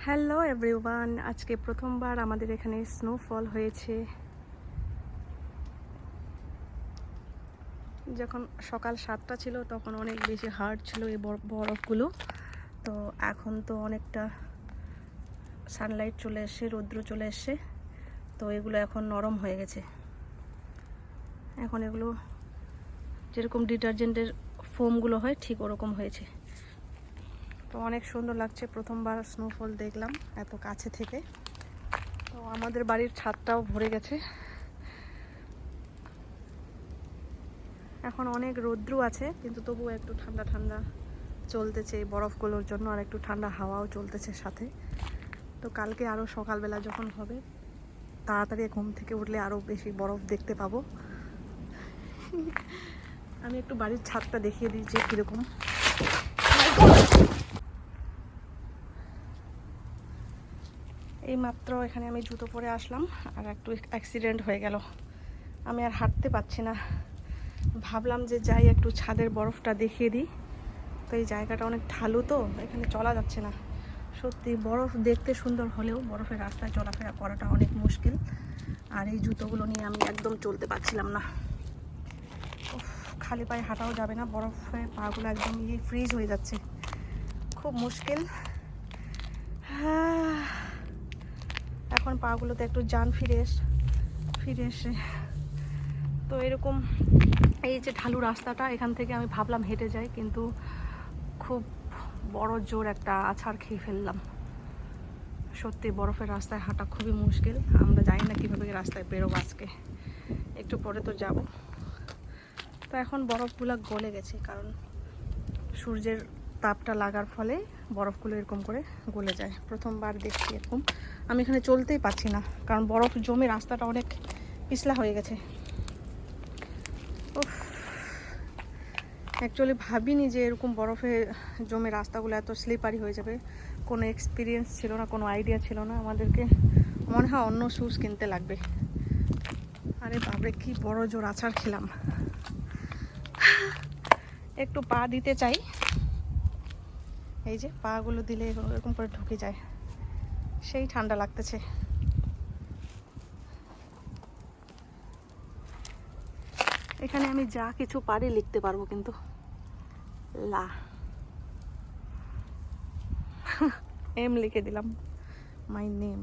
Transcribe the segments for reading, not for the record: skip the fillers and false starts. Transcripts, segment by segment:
Hello everyone, আজকে প্রথমবার আমাদের এখানে স্নোফল হয়েছে। যখন সকাল 7টা ছিল তখন অনেক বেশি হার্ড ছিল এই বরফগুলো। তো এখন তো অনেকটা সানলাইট চলে এসছে, রৌদ্র চলে এসছে, তো এগুলো এখন নরম হয়ে গেছে। এখন এগুলো যেরকম ডিটারজেন্টের ফোমগুলো হয় ঠিক ওরকম হয়েছে। তো অনেক সুন্দর লাগছে, প্রথমবার স্নোফল দেখলাম এত কাছে থেকে। তো আমাদের বাড়ির ছাদটাও ভরে গেছে। এখন অনেক রৌদ্র আছে, কিন্তু তবুও একটু ঠান্ডা ঠান্ডা চলতেছে এই বরফগুলোর জন্য, আর একটু ঠান্ডা হাওয়াও চলতেছে সাথে। তো কালকে আরও সকালবেলা যখন হবে, তাড়াতাড়ি ঘুম থেকে উঠলে আরও বেশি বরফ দেখতে পাবো। আমি একটু বাড়ির ছাদটা দেখিয়ে দিই যে কীরকম। এই মাত্র এখানে আমি জুতো পরে আসলাম, আর একটু অ্যাক্সিডেন্ট হয়ে গেল। আমি আর হাঁটতে পারছি না। ভাবলাম যে যাই একটু ছাদের বরফটা দেখিয়ে দিই। তো এই জায়গাটা অনেক ঢালু, তো এখানে চলা যাচ্ছে না। সত্যি বরফ দেখতে সুন্দর হলেও বরফের রাস্তায় চলাফেরা করাটা অনেক মুশকিল। আর এই জুতোগুলো নিয়ে আমি একদম চলতে পারছিলাম না। খালি পায়ে হাঁটাও যাবে না, বরফে পাগুলো একদম ফ্রিজ হয়ে যাচ্ছে, খুব মুশকিল। এখন পাগুলোতে একটু জান ফিরে এসে তো এরকম এই যে ঢালু রাস্তাটা, এখান থেকে আমি ভাবলাম হেঁটে যাই, কিন্তু খুব বড় জোর একটা আছাড় খেয়ে ফেললাম। সত্যি বরফের রাস্তায় হাঁটা খুবই মুশকিল। আমরা জানি না কীভাবে রাস্তায় বেরোবো আজকে, একটু পরে তো যাব। তো এখন বরফগুলো গলে গেছে, কারণ সূর্যের তাপটা লাগার ফলে বরফগুলো এরকম করে গলে যায়। প্রথমবার দেখছি এরকম। আমি এখানে চলতেই পারছি না, কারণ বরফ জমে রাস্তাটা অনেক পিছলা হয়ে গেছে। অ্যাকচুয়ালি ভাবিনি যে এরকম বরফে জমে রাস্তাগুলো এত স্লিপারি হয়ে যাবে। কোনো এক্সপিরিয়েন্স ছিল না, কোনো আইডিয়া ছিল না। আমাদেরকে মনে হয় অন্য শুজ কিনতে লাগবে। আরে বাবরে, কি বড় জোর আছাড় খেলাম। একটু পা দিতে চাই, এই যে পাগুলো দিলে এরকম করে ঢুকে যায়, সেই ঠান্ডা লাগতেছে। এখানে আমি যা কিছু পারি লিখতে পারবো, কিন্তু লা এম লিখে দিলাম, মাই নেম।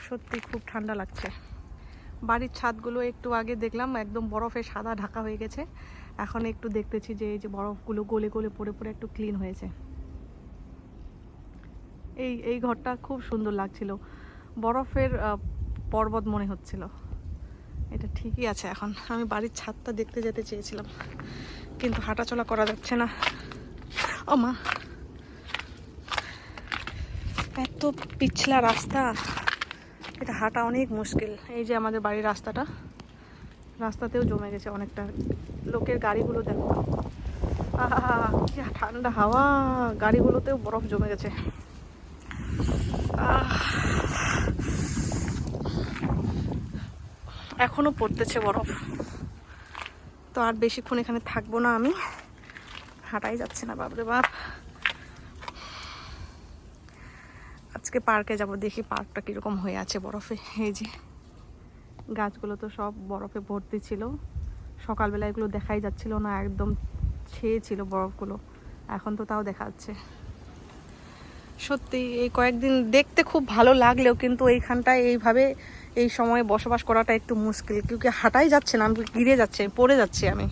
সত্যি খুব ঠান্ডা লাগছে। বাড়ির ছাদগুলো একটু আগে দেখলাম একদম বরফে সাদা ঢাকা হয়ে গেছে, এখন একটু দেখতেছি যে এই যে বরফগুলো গলে গলে পড়ে পড়ে একটু ক্লিন হয়েছে। এই ঘরটা খুব সুন্দর লাগছিল, বরফের পর্বত মনে হচ্ছিল। এটা ঠিকই আছে। এখন আমি বাড়ির ছাদটা দেখতে যেতে চেয়েছিলাম, কিন্তু হাঁটাচলা করা যাচ্ছে না। ও মা, এত পিছলা রাস্তা, এটা হাঁটা অনেক মুশকিল। এই যে আমাদের বাড়ির রাস্তাতেও জমে গেছে অনেকটা। লোকের গাড়িগুলো দেখো, আহা কি ঠান্ডা হাওয়া, গাড়িগুলোতেও বরফ জমে গেছে। এখনো পড়তেছে বরফ। তো আর বেশিক্ষণ এখানে থাকবো না আমি, হাঁটাই যাচ্ছে না, বাপরে বাপ। আজকে পার্কে যাব, দেখি পার্কটা কিরকম হয়ে আছে বরফে। এই যে গাছগুলো তো সব বরফে ভর্তি ছিল, সকালবেলা এগুলো দেখাই যাচ্ছিল না, একদম ছেয়ে ছিল বরফগুলো। এখন তো তাও দেখা যাচ্ছে। সত্যি এই কয়েকদিন দেখতে খুব ভালো লাগলেও কিন্তু এইখানটায় এইভাবে এই সময়ে বসবাস করাটা একটু মুশকিল, কিউকি হাঁটাই যাচ্ছে না, আমি গিরে যাচ্ছে, পড়ে যাচ্ছি আমি।